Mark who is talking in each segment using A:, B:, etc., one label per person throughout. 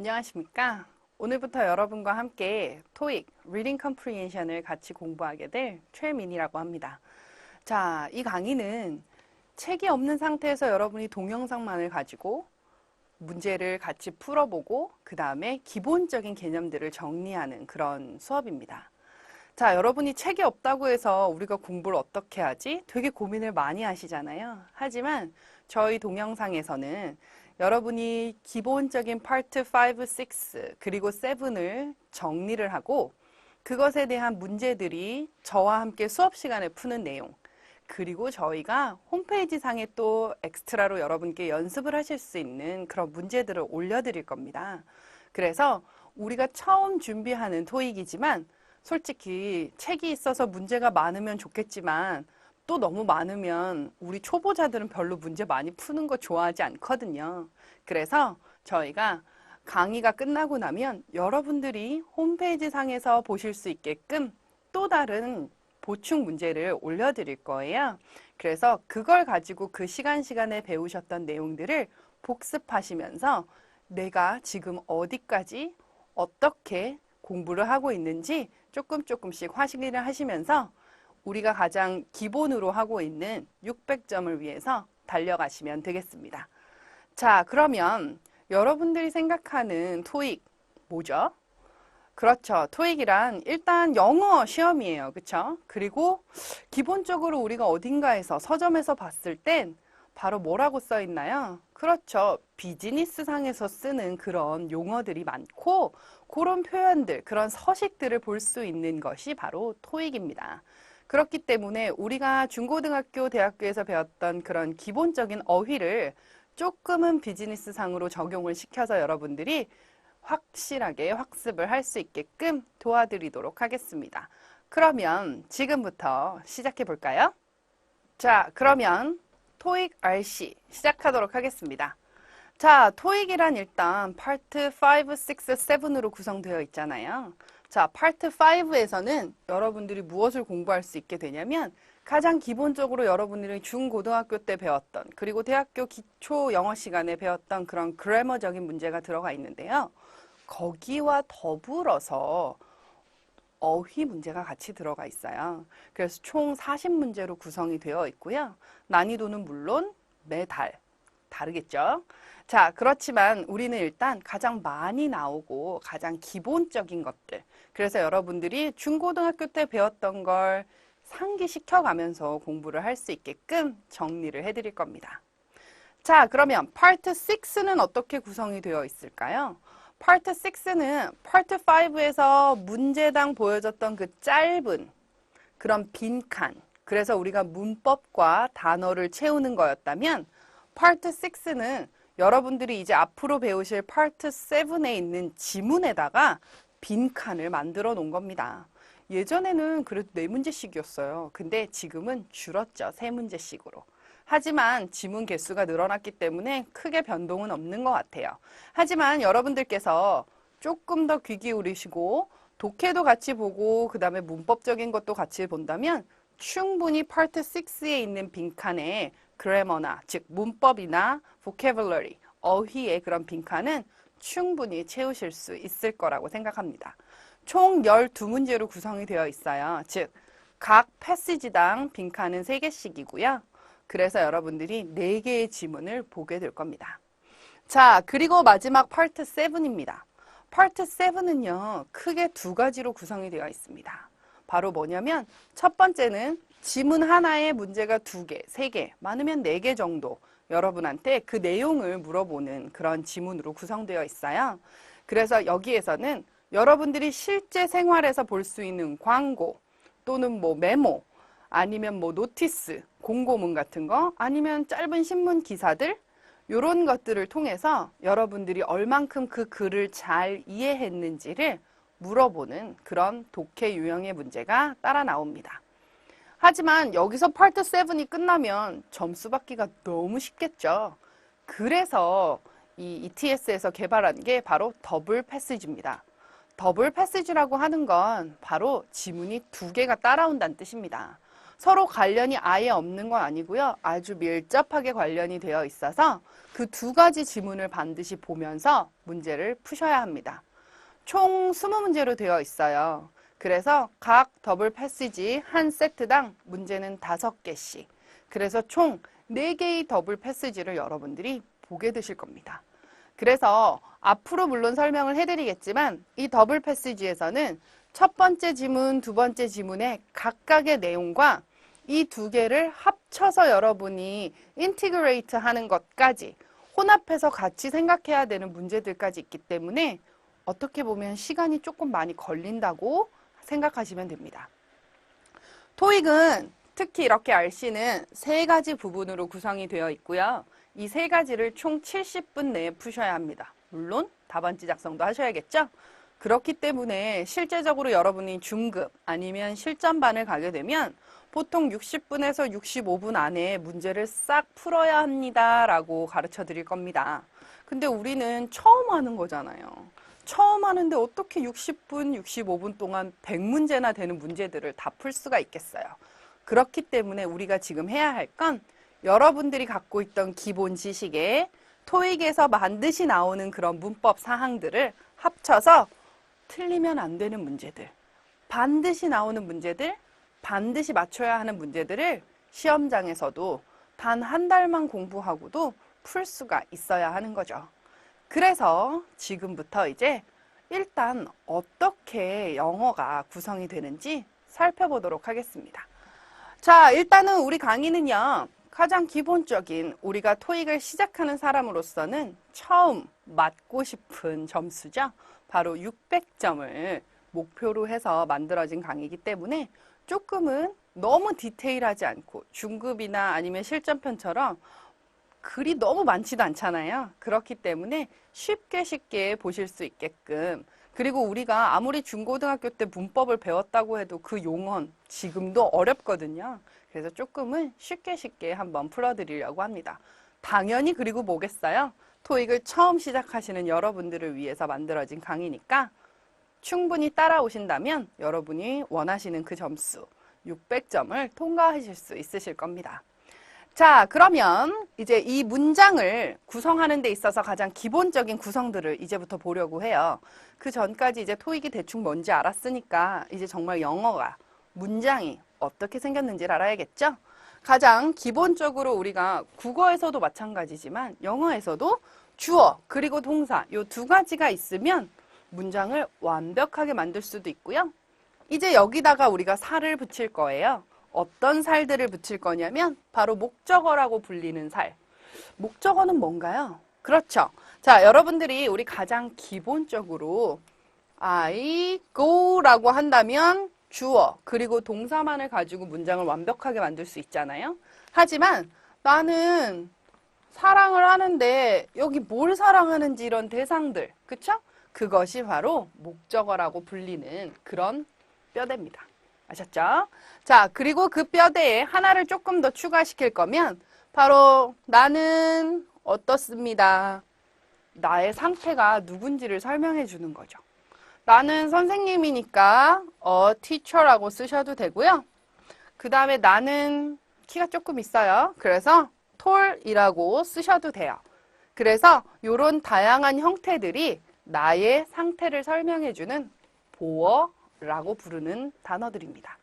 A: 안녕하십니까? 오늘부터 여러분과 함께 토익 Reading Comprehension을 같이 공부하게 될 최민이라고 합니다. 자, 이 강의는 책이 없는 상태에서 여러분이 동영상만을 가지고 문제를 같이 풀어보고 그 다음에 기본적인 개념들을 정리하는 그런 수업입니다. 자, 여러분이 책이 없다고 해서 우리가 공부를 어떻게 하지? 되게 고민을 많이 하시잖아요. 하지만 저희 동영상에서는 여러분이 기본적인 파트 5, 6 그리고 7을 정리를 하고 그것에 대한 문제들이 저와 함께 수업 시간에 푸는 내용, 그리고 저희가 홈페이지 상에 또 엑스트라로 여러분께 연습을 하실 수 있는 그런 문제들을 올려드릴 겁니다. 그래서 우리가 처음 준비하는 토익이지만 솔직히 책이 있어서 문제가 많으면 좋겠지만 또 너무 많으면 우리 초보자들은 별로 문제 많이 푸는 거 좋아하지 않거든요. 그래서 저희가 강의가 끝나고 나면 여러분들이 홈페이지 상에서 보실 수 있게끔 또 다른 보충 문제를 올려드릴 거예요. 그래서 그걸 가지고 그 시간에 배우셨던 내용들을 복습하시면서 내가 지금 어디까지 어떻게 공부를 하고 있는지 조금씩 확인을 하시면서 우리가 가장 기본으로 하고 있는 600점을 위해서 달려가시면 되겠습니다. 자, 그러면 여러분들이 생각하는 토익 뭐죠? 그렇죠. 토익이란 일단 영어 시험이에요. 그렇죠? 그리고 기본적으로 우리가 어딘가에서 서점에서 봤을 땐 바로 뭐라고 써 있나요? 그렇죠. 비즈니스 상에서 쓰는 그런 용어들이 많고 그런 표현들, 그런 서식들을 볼 수 있는 것이 바로 토익입니다. 그렇기 때문에 우리가 중고등학교, 대학교에서 배웠던 그런 기본적인 어휘를 조금은 비즈니스 상으로 적용을 시켜서 여러분들이 확실하게 학습을 할 수 있게끔 도와드리도록 하겠습니다. 그러면 지금부터 시작해 볼까요? 자, 그러면 토익 RC 시작하도록 하겠습니다. 자, 토익이란 일단 파트 5, 6, 7으로 구성되어 있잖아요. 자, 파트 5에서는 여러분들이 무엇을 공부할 수 있게 되냐면 가장 기본적으로 여러분들이 중고등학교 때 배웠던 그리고 대학교 기초 영어 시간에 배웠던 그런 그래머적인 문제가 들어가 있는데요. 거기와 더불어서 어휘 문제가 같이 들어가 있어요. 그래서 총 40문제로 구성이 되어 있고요. 난이도는 물론 매달 다르겠죠. 자, 그렇지만 우리는 일단 가장 많이 나오고 가장 기본적인 것들. 그래서 여러분들이 중고등학교 때 배웠던 걸 상기시켜 가면서 공부를 할 수 있게끔 정리를 해드릴 겁니다. 자, 그러면 파트 6는 어떻게 구성이 되어 있을까요? 파트 6는 파트 5에서 문제당 보여줬던 그 짧은 그런 빈칸, 그래서 우리가 문법과 단어를 채우는 거였다면 파트 6는 여러분들이 이제 앞으로 배우실 파트 7에 있는 지문에다가 빈칸을 만들어 놓은 겁니다. 예전에는 그래도 4문제씩이었어요. 근데 지금은 줄었죠. 3문제씩으로. 하지만 지문 개수가 늘어났기 때문에 크게 변동은 없는 것 같아요. 하지만 여러분들께서 조금 더 귀 기울이시고 독해도 같이 보고 그 다음에 문법적인 것도 같이 본다면 충분히 파트 6에 있는 빈칸에 그래머나 즉 문법이나 vocabulary 어휘의 그런 빈칸은 충분히 채우실 수 있을 거라고 생각합니다. 총 12문제로 구성이 되어 있어요. 즉 각 패시지당 빈칸은 3개씩이고요. 그래서 여러분들이 4개의 지문을 보게 될 겁니다. 자, 그리고 마지막 파트 7입니다. 파트 7은요, 크게 2가지로 구성이 되어 있습니다. 바로 뭐냐면, 첫 번째는 지문 하나에 문제가 2개, 3개, 많으면 4개 정도 여러분한테 그 내용을 물어보는 그런 지문으로 구성되어 있어요. 그래서 여기에서는 여러분들이 실제 생활에서 볼 수 있는 광고 또는 뭐 메모, 아니면 뭐 노티스, 공고문 같은 거, 아니면 짧은 신문 기사들, 이런 것들을 통해서 여러분들이 얼만큼 그 글을 잘 이해했는지를 물어보는 그런 독해 유형의 문제가 따라 나옵니다. 하지만 여기서 파트 7이 끝나면 점수 받기가 너무 쉽겠죠. 그래서 이 ETS에서 개발한 게 바로 더블 패시지입니다. 더블 패시지라고 하는 건 바로 지문이 2개가 따라온다는 뜻입니다. 서로 관련이 아예 없는 건 아니고요. 아주 밀접하게 관련이 되어 있어서 그 두 가지 지문을 반드시 보면서 문제를 푸셔야 합니다. 총 20문제로 되어 있어요. 그래서 각 더블 패시지 한 세트당 문제는 5개씩. 그래서 총 4개의 더블 패시지를 여러분들이 보게 되실 겁니다. 그래서 앞으로 물론 설명을 해드리겠지만 이 더블 패시지에서는 첫 번째 지문, 두 번째 지문의 각각의 내용과 이 두 개를 합쳐서 여러분이 인티그레이트 하는 것까지 혼합해서 같이 생각해야 되는 문제들까지 있기 때문에 어떻게 보면 시간이 조금 많이 걸린다고 생각하시면 됩니다. 토익은 특히 이렇게 RC는 3가지 부분으로 구성이 되어 있고요. 이 3가지를 총 70분 내에 푸셔야 합니다. 물론 답안지 작성도 하셔야겠죠? 그렇기 때문에 실제적으로 여러분이 중급 아니면 실전반을 가게 되면 보통 60분에서 65분 안에 문제를 싹 풀어야 합니다 라고 가르쳐 드릴 겁니다. 근데 우리는 처음 하는 거잖아요. 처음 하는데 어떻게 60분, 65분 동안 100문제나 되는 문제들을 다 풀 수가 있겠어요. 그렇기 때문에 우리가 지금 해야 할 건 여러분들이 갖고 있던 기본 지식에 토익에서 반드시 나오는 그런 문법 사항들을 합쳐서 틀리면 안 되는 문제들, 반드시 나오는 문제들, 반드시 맞춰야 하는 문제들을 시험장에서도 단 한 달만 공부하고도 풀 수가 있어야 하는 거죠. 그래서 지금부터 이제 일단 어떻게 영어가 구성이 되는지 살펴보도록 하겠습니다. 자, 일단은 우리 강의는요, 가장 기본적인 우리가 토익을 시작하는 사람으로서는 처음 맞고 싶은 점수죠. 바로 600점을 목표로 해서 만들어진 강의이기 때문에 조금은 너무 디테일하지 않고 중급이나 아니면 실전편처럼 글이 너무 많지도 않잖아요. 그렇기 때문에 쉽게 보실 수 있게끔, 그리고 우리가 아무리 중고등학교 때 문법을 배웠다고 해도 그 용어는 지금도 어렵거든요. 그래서 조금은 쉽게 한번 풀어드리려고 합니다. 당연히 그리고 뭐겠어요? 토익을 처음 시작하시는 여러분들을 위해서 만들어진 강의니까 충분히 따라오신다면 여러분이 원하시는 그 점수 600점을 통과하실 수 있으실 겁니다. 자, 그러면 이제 이 문장을 구성하는 데 있어서 가장 기본적인 구성들을 이제부터 보려고 해요. 그 전까지 이제 토익이 대충 뭔지 알았으니까 이제 정말 영어가 문장이 어떻게 생겼는지를 알아야겠죠? 가장 기본적으로 우리가 국어에서도 마찬가지지만 영어에서도 주어 그리고 동사 이 두 가지가 있으면 문장을 완벽하게 만들 수도 있고요. 이제 여기다가 우리가 살을 붙일 거예요. 어떤 살들을 붙일 거냐면 바로 목적어라고 불리는 살. 목적어는 뭔가요? 그렇죠. 자, 여러분들이 우리 가장 기본적으로 I go라고 한다면 주어 그리고 동사만을 가지고 문장을 완벽하게 만들 수 있잖아요. 하지만 나는 사랑을 하는데 여기 뭘 사랑하는지 이런 대상들, 그쵸? 그것이 바로 목적어라고 불리는 그런 뼈대입니다. 아셨죠? 자, 그리고 그 뼈대에 하나를 조금 더 추가시킬 거면 바로 나는 어떻습니다. 나의 상태가 누군지를 설명해 주는 거죠. 나는 선생님이니까 teacher라고 쓰셔도 되고요. 그 다음에 나는 키가 조금 있어요. 그래서 tall이라고 쓰셔도 돼요. 그래서 이런 다양한 형태들이 나의 상태를 설명해 주는 보어라고 부르는 단어들입니다.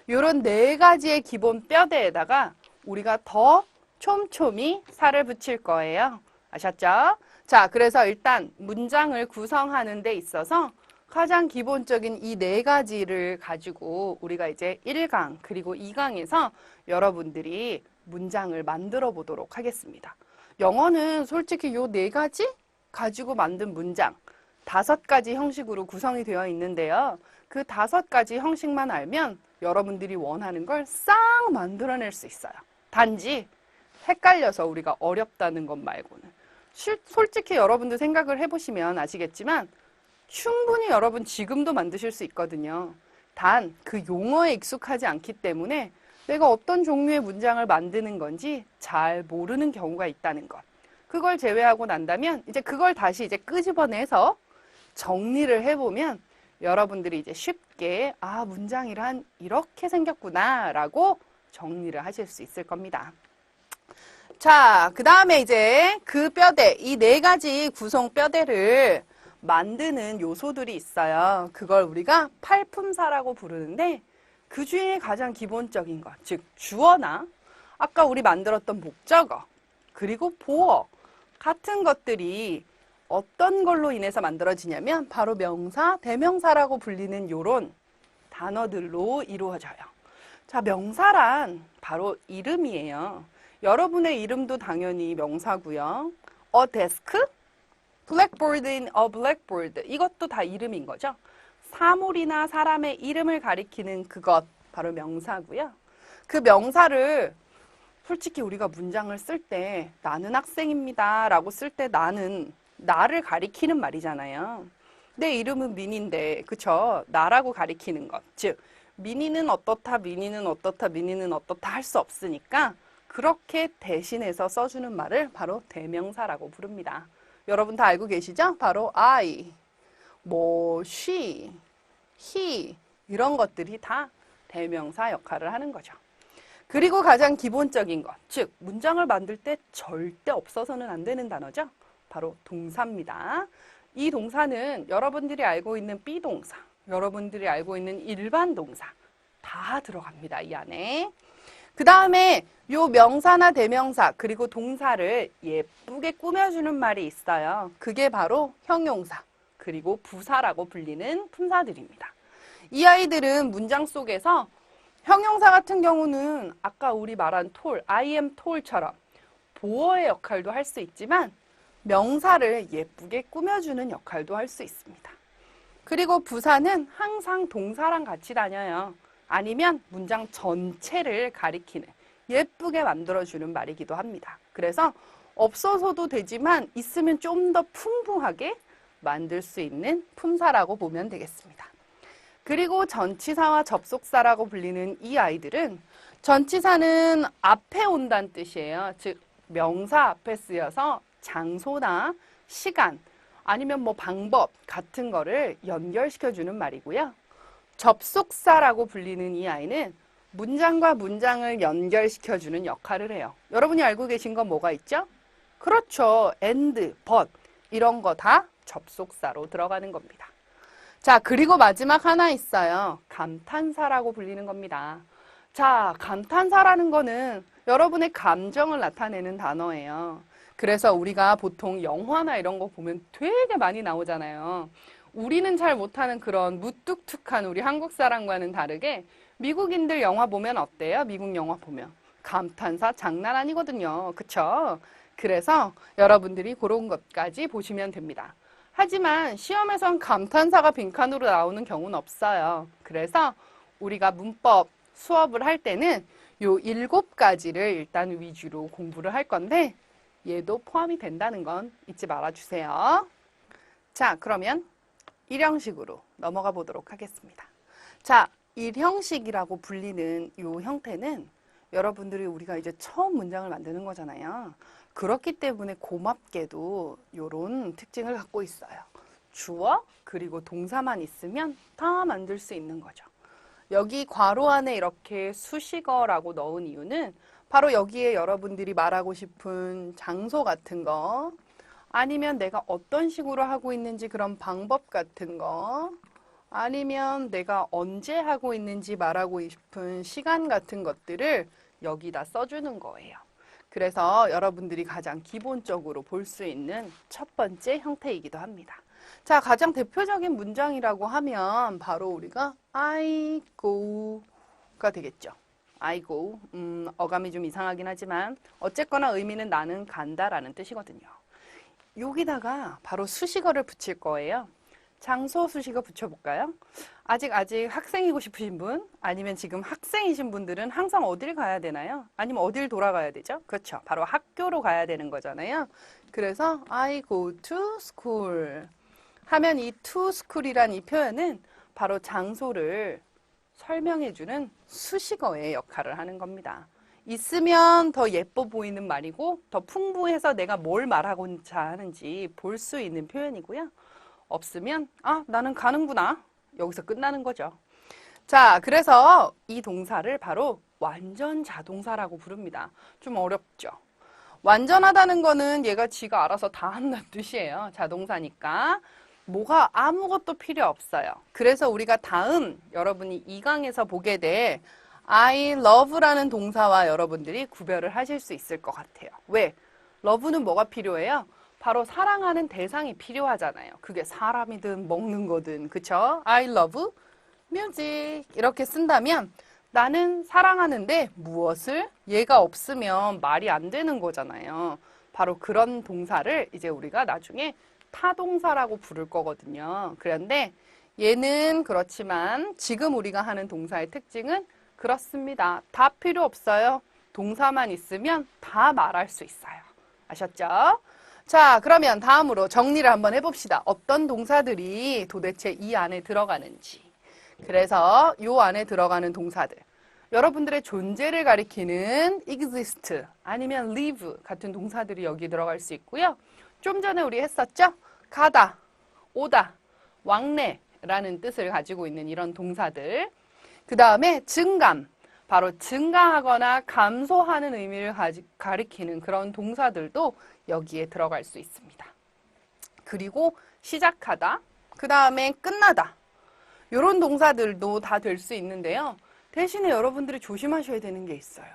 A: 이런 4가지의 기본 뼈대에다가 우리가 더 촘촘히 살을 붙일 거예요. 아셨죠? 자, 그래서 일단 문장을 구성하는 데 있어서 가장 기본적인 이 4가지를 가지고 우리가 이제 1강 그리고 2강에서 여러분들이 문장을 만들어 보도록 하겠습니다. 영어는 솔직히 이 4가지 가지고 만든 문장 5가지 형식으로 구성이 되어 있는데요. 그 5가지 형식만 알면 여러분들이 원하는 걸 싹 만들어낼 수 있어요. 단지 헷갈려서 우리가 어렵다는 것 말고는. 솔직히 여러분들 생각을 해보시면 아시겠지만 충분히 여러분 지금도 만드실 수 있거든요. 단 그 용어에 익숙하지 않기 때문에 내가 어떤 종류의 문장을 만드는 건지 잘 모르는 경우가 있다는 것. 그걸 제외하고 난다면 이제 그걸 다시 이제 끄집어내서 정리를 해보면 여러분들이 이제 쉽게 문장이란 이렇게 생겼구나 라고 정리를 하실 수 있을 겁니다. 자, 그 다음에 이제 그 뼈대, 이 네 가지 구성 뼈대를 만드는 요소들이 있어요. 그걸 우리가 팔품사라고 부르는데 그 중에 가장 기본적인 것, 즉 주어나 아까 우리 만들었던 목적어, 그리고 보어 같은 것들이 어떤 걸로 인해서 만들어지냐면 바로 명사, 대명사라고 불리는 요런 단어들로 이루어져요. 자, 명사란 바로 이름이에요. 여러분의 이름도 당연히 명사고요. A desk, blackboard in a blackboard. 이것도 다 이름인 거죠. 사물이나 사람의 이름을 가리키는 그것, 바로 명사고요. 그 명사를 솔직히 우리가 문장을 쓸 때 나는 학생입니다 라고 쓸 때 나는 나를 가리키는 말이잖아요. 내 이름은 민인데 그쵸? 나라고 가리키는 것. 즉 민이는 어떻다, 민이는 어떻다, 민이는 어떻다 할 수 없으니까 그렇게 대신해서 써주는 말을 바로 대명사라고 부릅니다. 여러분 다 알고 계시죠? 바로 I, 뭐 she, he 이런 것들이 다 대명사 역할을 하는 거죠. 그리고 가장 기본적인 것, 즉 문장을 만들 때 절대 없어서는 안 되는 단어죠. 바로 동사입니다. 이 동사는 여러분들이 알고 있는 비동사, 여러분들이 알고 있는 일반 동사 다 들어갑니다. 이 안에. 그 다음에 요 명사나 대명사 그리고 동사를 예쁘게 꾸며주는 말이 있어요. 그게 바로 형용사 그리고 부사라고 불리는 품사들입니다. 이 아이들은 문장 속에서 형용사 같은 경우는 아까 우리 말한 told, I am told처럼 보어의 역할도 할 수 있지만 명사를 예쁘게 꾸며주는 역할도 할 수 있습니다. 그리고 부사는 항상 동사랑 같이 다녀요. 아니면 문장 전체를 가리키는 예쁘게 만들어주는 말이기도 합니다. 그래서 없어서도 되지만 있으면 좀 더 풍부하게 만들 수 있는 품사라고 보면 되겠습니다. 그리고 전치사와 접속사라고 불리는 이 아이들은 전치사는 앞에 온다는 뜻이에요. 즉 명사 앞에 쓰여서 장소나 시간 아니면 뭐 방법 같은 거를 연결시켜주는 말이고요. 접속사라고 불리는 이 아이는 문장과 문장을 연결시켜주는 역할을 해요. 여러분이 알고 계신 건 뭐가 있죠? 그렇죠. and, but 이런 거 다 접속사로 들어가는 겁니다. 자, 그리고 마지막 하나 있어요. 감탄사라고 불리는 겁니다. 자, 감탄사라는 거는 여러분의 감정을 나타내는 단어예요. 그래서 우리가 보통 영화나 이런 거 보면 되게 많이 나오잖아요. 우리는 잘 못하는 그런 무뚝뚝한 우리 한국 사람과는 다르게 미국인들 영화 보면 어때요? 미국 영화 보면 감탄사 장난 아니거든요. 그쵸? 그래서 여러분들이 그런 것까지 보시면 됩니다. 하지만 시험에선 감탄사가 빈칸으로 나오는 경우는 없어요. 그래서 우리가 문법 수업을 할 때는 요 7가지를 일단 위주로 공부를 할 건데 얘도 포함이 된다는 건 잊지 말아주세요. 자, 그러면 1형식으로 넘어가 보도록 하겠습니다. 자, 1형식이라고 불리는 이 형태는 여러분들이 우리가 이제 처음 문장을 만드는 거잖아요. 그렇기 때문에 고맙게도 이런 특징을 갖고 있어요. 주어 그리고 동사만 있으면 다 만들 수 있는 거죠. 여기 괄호 안에 이렇게 수식어라고 넣은 이유는 바로 여기에 여러분들이 말하고 싶은 장소 같은 거 아니면 내가 어떤 식으로 하고 있는지 그런 방법 같은 거 아니면 내가 언제 하고 있는지 말하고 싶은 시간 같은 것들을 여기다 써주는 거예요. 그래서 여러분들이 가장 기본적으로 볼 수 있는 첫 번째 형태이기도 합니다. 자, 가장 대표적인 문장이라고 하면 바로 우리가 I go가 되겠죠. I go. 어감이 좀 이상하긴 하지만 어쨌거나 의미는 나는 간다라는 뜻이거든요. 여기다가 바로 수식어를 붙일 거예요. 장소 수식어 붙여볼까요? 아직 학생이고 싶으신 분 아니면 지금 학생이신 분들은 항상 어딜 가야 되나요? 아니면 어딜 돌아가야 되죠? 그렇죠. 바로 학교로 가야 되는 거잖아요. 그래서 I go to school 하면 이 to school이란 이 표현은 바로 장소를 설명해주는 수식어의 역할을 하는 겁니다. 있으면 더 예뻐 보이는 말이고 더 풍부해서 내가 뭘 말하고자 하는지 볼 수 있는 표현이고요. 없으면 아, 나는 가는구나. 여기서 끝나는 거죠. 자, 그래서 이 동사를 바로 완전 자동사라고 부릅니다. 좀 어렵죠? 완전하다는 거는 얘가 지가 알아서 다 한다는 뜻이에요. 자동사니까. 뭐가 아무것도 필요 없어요. 그래서 우리가 다음 여러분이 2강에서 보게 될 I love라는 동사와 여러분들이 구별을 하실 수 있을 것 같아요. 왜? love는 뭐가 필요해요? 바로 사랑하는 대상이 필요하잖아요. 그게 사람이든 먹는 거든, 그쵸? I love music 이렇게 쓴다면 나는 사랑하는데 무엇을? 얘가 없으면 말이 안 되는 거잖아요. 바로 그런 동사를 이제 우리가 나중에 타동사라고 부를 거거든요. 그런데 얘는 그렇지만 지금 우리가 하는 동사의 특징은 그렇습니다. 다 필요 없어요. 동사만 있으면 다 말할 수 있어요. 아셨죠? 자, 그러면 다음으로 정리를 한번 해봅시다. 어떤 동사들이 도대체 이 안에 들어가는지. 그래서 이 안에 들어가는 동사들. 여러분들의 존재를 가리키는 exist 아니면 live 같은 동사들이 여기 들어갈 수 있고요. 좀 전에 우리 했었죠? 가다, 오다, 왕래라는 뜻을 가지고 있는 이런 동사들. 그 다음에 증감, 바로 증가하거나 감소하는 의미를 가리키는 그런 동사들도 여기에 들어갈 수 있습니다. 그리고 시작하다, 그 다음에 끝나다. 이런 동사들도 다 될 수 있는데요. 대신에 여러분들이 조심하셔야 되는 게 있어요.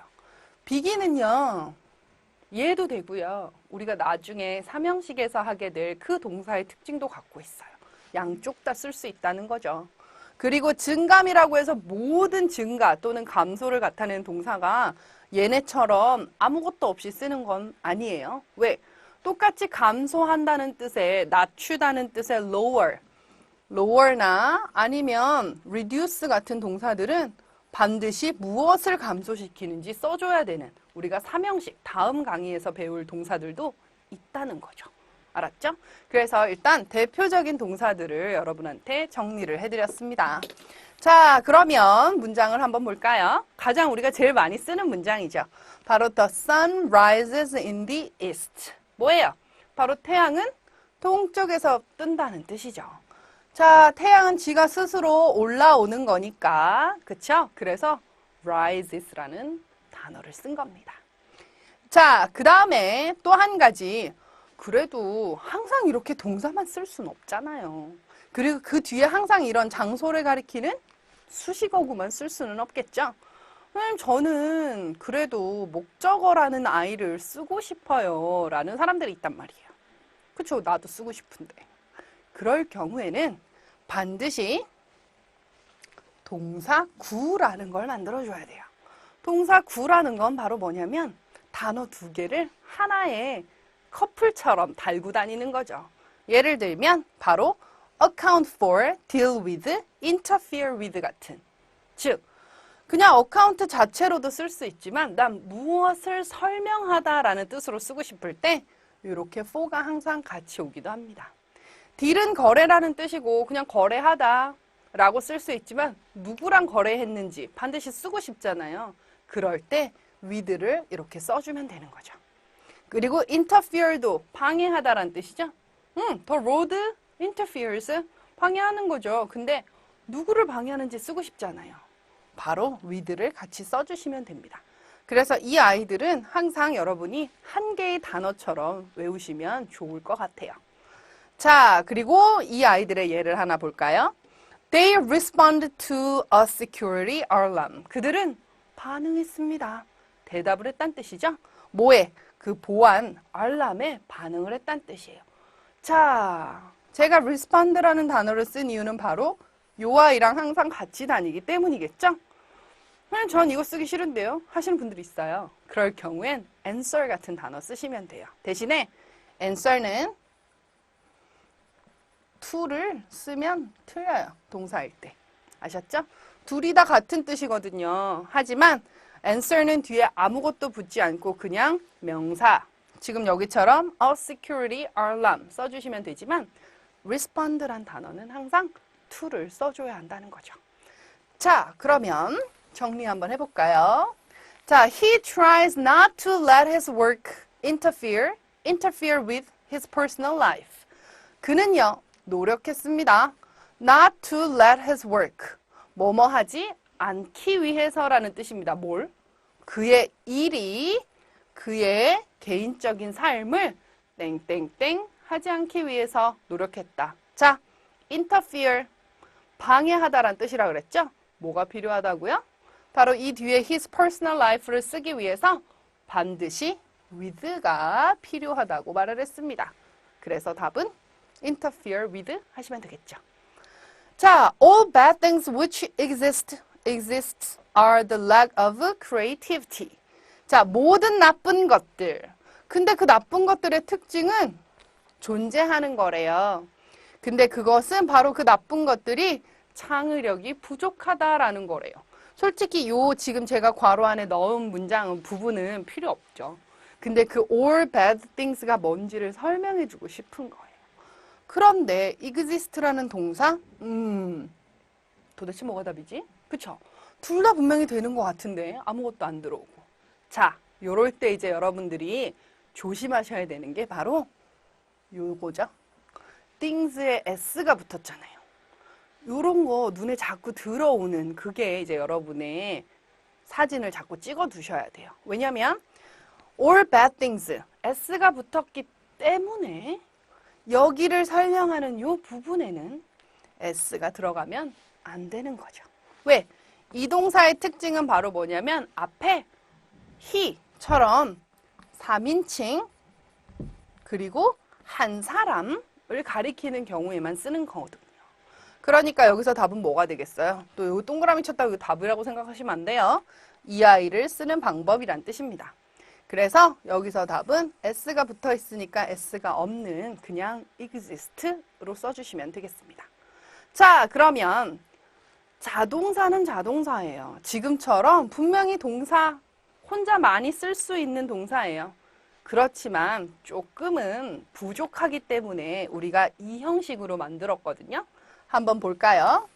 A: begin은요, 얘도 되고요. 우리가 나중에 삼형식에서 하게 될 그 동사의 특징도 갖고 있어요. 양쪽 다 쓸 수 있다는 거죠. 그리고 증감이라고 해서 모든 증가 또는 감소를 나타내는 동사가 얘네처럼 아무것도 없이 쓰는 건 아니에요. 왜? 똑같이 감소한다는 뜻의 낮추다는 뜻의 lower나 아니면 reduce 같은 동사들은 반드시 무엇을 감소시키는지 써줘야 되는 우리가 삼형식 다음 강의에서 배울 동사들도 있다는 거죠. 알았죠? 그래서 일단 대표적인 동사들을 여러분한테 정리를 해드렸습니다. 자, 그러면 문장을 한번 볼까요? 가장 우리가 제일 많이 쓰는 문장이죠. 바로 The sun rises in the east. 뭐예요? 바로 태양은 동쪽에서 뜬다는 뜻이죠. 자, 태양은 지가 스스로 올라오는 거니까, 그쵸? 그래서 rises라는 단어를 쓴 겁니다. 자, 그 다음에 또 한 가지. 그래도 항상 이렇게 동사만 쓸 수는 없잖아요. 그리고 그 뒤에 항상 이런 장소를 가리키는 수식어구만 쓸 수는 없겠죠? 저는 그래도 목적어라는 아이를 쓰고 싶어요 라는 사람들이 있단 말이에요. 그쵸? 나도 쓰고 싶은데. 그럴 경우에는 반드시 동사구라는 걸 만들어줘야 돼요. 동사구라는 건 바로 뭐냐면 단어 두 개를 하나의 커플처럼 달고 다니는 거죠. 예를 들면 바로 account for, deal with, interfere with 같은. 즉, 그냥 어카운트 자체로도 쓸 수 있지만 난 무엇을 설명하다라는 뜻으로 쓰고 싶을 때 이렇게 for가 항상 같이 오기도 합니다. deal은 거래라는 뜻이고 그냥 거래하다 라고 쓸 수 있지만 누구랑 거래했는지 반드시 쓰고 싶잖아요. 그럴 때 with를 이렇게 써주면 되는 거죠. 그리고 interfere도 방해하다라는 뜻이죠. The road interferes 방해하는 거죠. 근데 누구를 방해하는지 쓰고 싶잖아요. 바로 with를 같이 써주시면 됩니다. 그래서 이 아이들은 항상 여러분이 한 개의 단어처럼 외우시면 좋을 것 같아요. 자, 그리고 이 아이들의 예를 하나 볼까요? They responded to a security alarm. 그들은 반응했습니다. 대답을 했다는 뜻이죠. 뭐에? 그 보안 알람에 반응을 했다는 뜻이에요. 자, 제가 respond라는 단어를 쓴 이유는 바로 요 아이랑 항상 같이 다니기 때문이겠죠? 전 이거 쓰기 싫은데요? 하시는 분들이 있어요. 그럴 경우엔 answer 같은 단어 쓰시면 돼요. 대신에 answer는 to를 쓰면 틀려요. 동사일 때. 아셨죠? 둘이 다 같은 뜻이거든요. 하지만 answer는 뒤에 아무것도 붙지 않고 그냥 명사. 지금 여기처럼 a security alarm 써주시면 되지만 respond란 단어는 항상 to를 써줘야 한다는 거죠. 자, 그러면 정리 한번 해볼까요? 자, he tries not to let his work interfere with his personal life. 그는요, 노력했습니다. not to let his work. 뭐뭐 하지 않기 위해서라는 뜻입니다. 뭘? 그의 일이 그의 개인적인 삶을 땡땡땡 하지 않기 위해서 노력했다. 자, interfere, 방해하다란 뜻이라 그랬죠? 뭐가 필요하다고요? 바로 이 뒤에 his personal life를 쓰기 위해서 반드시 with가 필요하다고 말을 했습니다. 그래서 답은 interfere with 하시면 되겠죠. 자, all bad things which exists are the lack of creativity. 자, 모든 나쁜 것들. 근데 그 나쁜 것들의 특징은 존재하는 거래요. 근데 그것은 바로 그 나쁜 것들이 창의력이 부족하다라는 거래요. 솔직히 요 지금 제가 괄호 안에 넣은 문장 부분은 필요 없죠. 근데 그 all bad things가 뭔지를 설명해 주고 싶은 거예요. 그런데 exist라는 동사? 도대체 뭐가 답이지? 그쵸? 둘 다 분명히 되는 것 같은데 아무것도 안 들어오고. 자, 요럴 때 이제 여러분들이 조심하셔야 되는 게 바로 요거죠. things에 s가 붙었잖아요. 요런 거 눈에 자꾸 들어오는 그게 이제 여러분의 사진을 자꾸 찍어 두셔야 돼요. 왜냐면 all bad things, s가 붙었기 때문에 여기를 설명하는 요 부분에는 s가 들어가면 안 되는 거죠. 왜? 이 동사의 특징은 바로 뭐냐면 앞에 he처럼 3인칭 그리고 한 사람을 가리키는 경우에만 쓰는 거거든요. 그러니까 여기서 답은 뭐가 되겠어요? 또 요 동그라미 쳤다고 이거 답이라고 생각하시면 안 돼요. 이 아이를 쓰는 방법이란 뜻입니다. 그래서 여기서 답은 s가 붙어 있으니까 s가 없는 그냥 exist로 써주시면 되겠습니다. 자, 그러면 자동사는 자동사예요. 지금처럼 분명히 동사 혼자 많이 쓸 수 있는 동사예요. 그렇지만 조금은 부족하기 때문에 우리가 이 형식으로 만들었거든요. 한번 볼까요?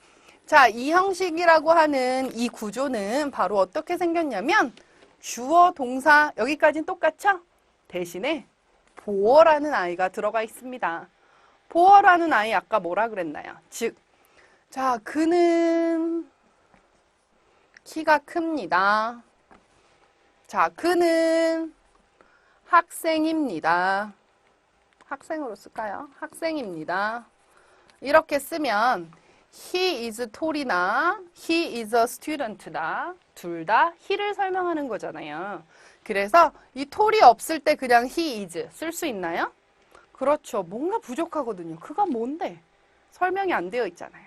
A: 자, 이 형식이라고 하는 이 구조는 바로 어떻게 생겼냐면 주어, 동사 여기까지는 똑같죠? 대신에 보어라는 아이가 들어가 있습니다. 보어라는 아이 아까 뭐라 그랬나요? 즉, 자, 그는 키가 큽니다. 자, 그는 학생입니다. 학생으로 쓸까요? 학생입니다. 이렇게 쓰면 he is tall이나 he is a student다. 둘 다 he를 설명하는 거잖아요. 그래서 이 tall이 없을 때 그냥 he is 쓸 수 있나요? 그렇죠. 뭔가 부족하거든요. 그가 뭔데? 설명이 안 되어 있잖아요.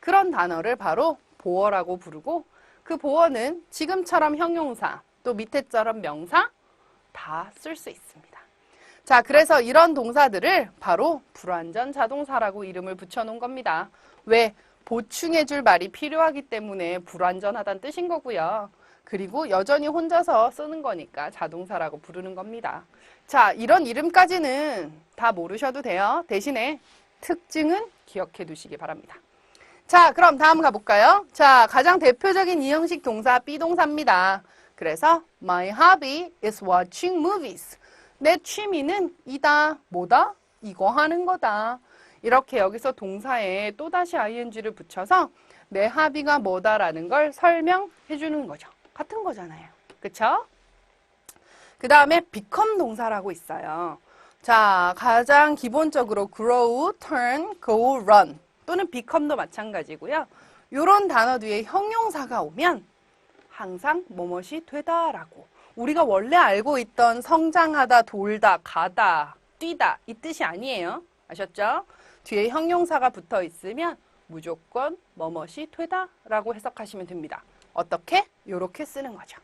A: 그런 단어를 바로 보어라고 부르고 그 보어는 지금처럼 형용사 또 밑에처럼 명사 다 쓸 수 있습니다. 자, 그래서 이런 동사들을 바로 불완전 자동사라고 이름을 붙여놓은 겁니다. 왜? 보충해줄 말이 필요하기 때문에 불완전하다는 뜻인 거고요. 그리고 여전히 혼자서 쓰는 거니까 자동사라고 부르는 겁니다. 자, 이런 이름까지는 다 모르셔도 돼요. 대신에 특징은 기억해 두시기 바랍니다. 자, 그럼 다음 가볼까요? 자, 가장 대표적인 이 형식 동사 B동사입니다. 그래서 My hobby is watching movies. 내 취미는 이다. 뭐다? 이거 하는 거다. 이렇게 여기서 동사에 또다시 ing를 붙여서 내 합의가 뭐다라는 걸 설명해 주는 거죠. 같은 거잖아요. 그쵸? 그 다음에 become 동사라고 있어요. 자, 가장 기본적으로 grow, turn, go, run 또는 become도 마찬가지고요. 이런 단어 뒤에 형용사가 오면 항상 뭐뭇이 되다라고 우리가 원래 알고 있던 성장하다, 돌다, 가다, 뛰다 이 뜻이 아니에요. 아셨죠? 뒤에 형용사가 붙어 있으면 무조건 뭐뭇이 되다라고 해석하시면 됩니다. 어떻게? 이렇게 쓰는 거죠.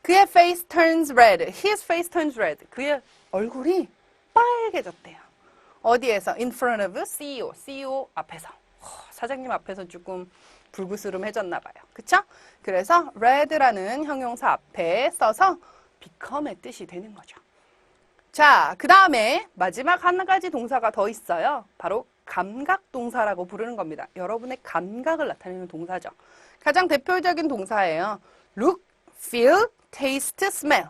A: 그의 face turns red. His face turns red. 그의 얼굴이 빨개졌대요. 어디에서? In front of CEO. CEO 앞에서. 사장님 앞에서 조금 불구스름해졌나 봐요. 그쵸? 그래서 red라는 형용사 앞에 써서 become의 뜻이 되는 거죠. 자, 그 다음에 마지막 한 가지 동사가 더 있어요. 바로 감각동사라고 부르는 겁니다. 여러분의 감각을 나타내는 동사죠. 가장 대표적인 동사예요. look, feel, taste, smell.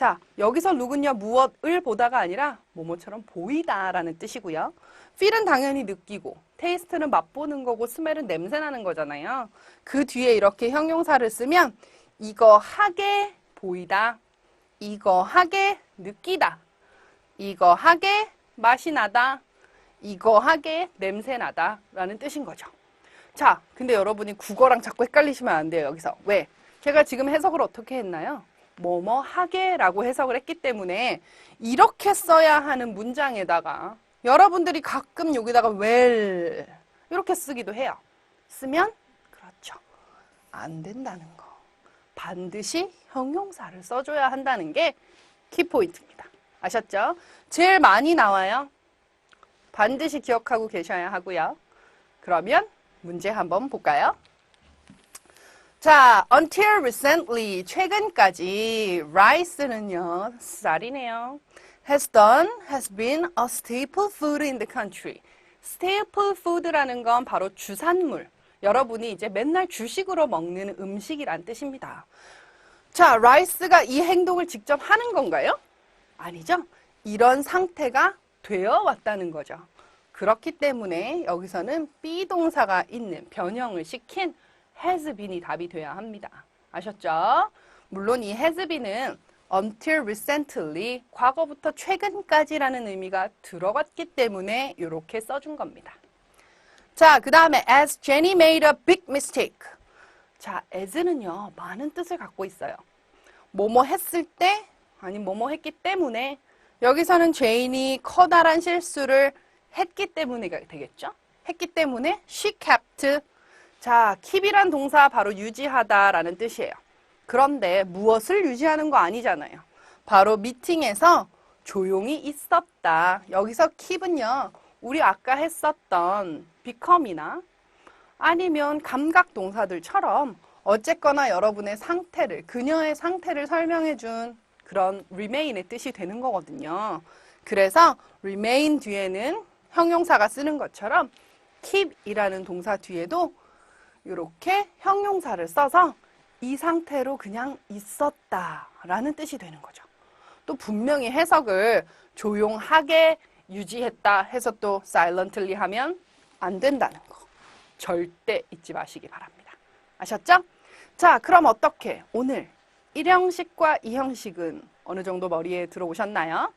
A: 자, 여기서 look은요, 무엇을 보다가 아니라 뭐뭐처럼 보이다라는 뜻이고요. feel은 당연히 느끼고, taste는 맛보는 거고, smell은 냄새나는 거잖아요. 그 뒤에 이렇게 형용사를 쓰면 이거 하게 보이다, 이거 하게 느끼다, 이거 하게 맛이 나다, 이거 하게 냄새 나다 라는 뜻인 거죠. 자, 근데 여러분이 국어랑 자꾸 헷갈리시면 안 돼요, 여기서. 왜? 제가 지금 해석을 어떻게 했나요? 뭐뭐 하게 라고 해석을 했기 때문에 이렇게 써야 하는 문장에다가 여러분들이 가끔 여기다가 well 이렇게 쓰기도 해요. 쓰면 그렇죠. 안 된다는 거. 반드시 형용사를 써줘야 한다는 게 키포인트입니다. 아셨죠? 제일 많이 나와요. 반드시 기억하고 계셔야 하고요. 그러면 문제 한번 볼까요? 자, until recently, 최근까지 rice는요, 쌀이네요. has been a staple food in the country. staple food라는 건 바로 주산물. 여러분이 이제 맨날 주식으로 먹는 음식이란 뜻입니다. 자, rice가 이 행동을 직접 하는 건가요? 아니죠. 이런 상태가 되어 왔다는 거죠. 그렇기 때문에 여기서는 비동사가 있는 변형을 시킨 has been이 답이 돼야 합니다. 아셨죠? 물론 이 has been은 until recently, 과거부터 최근까지라는 의미가 들어갔기 때문에 이렇게 써준 겁니다. 자, 그 다음에 as Jenny made a big mistake. 자, as는요, 많은 뜻을 갖고 있어요. 뭐뭐 했을 때, 아니 뭐뭐 했기 때문에, 여기서는 제인이 커다란 실수를 했기 때문에가 되겠죠? 했기 때문에 she kept. 자, keep이란 동사 바로 유지하다라는 뜻이에요. 그런데 무엇을 유지하는 거 아니잖아요. 바로 미팅에서 조용히 있었다. 여기서 keep은요, 우리 아까 했었던 become이나 아니면 감각 동사들처럼 어쨌거나 여러분의 상태를, 그녀의 상태를 설명해 준 그런 remain의 뜻이 되는 거거든요. 그래서 remain 뒤에는 형용사가 쓰는 것처럼 keep이라는 동사 뒤에도 이렇게 형용사를 써서 이 상태로 그냥 있었다라는 뜻이 되는 거죠. 또 분명히 해석을 조용하게 유지했다 해서 또 silently 하면 안 된다는 거. 절대 잊지 마시기 바랍니다. 아셨죠? 자, 그럼 어떻게 오늘 1형식과 2형식은 어느 정도 머리에 들어오셨나요?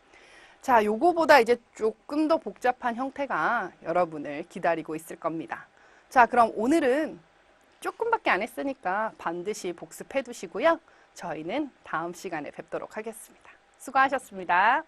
A: 자, 요거보다 이제 조금 더 복잡한 형태가 여러분을 기다리고 있을 겁니다. 자, 그럼 오늘은 조금밖에 안 했으니까 반드시 복습해 두시고요. 저희는 다음 시간에 뵙도록 하겠습니다. 수고하셨습니다.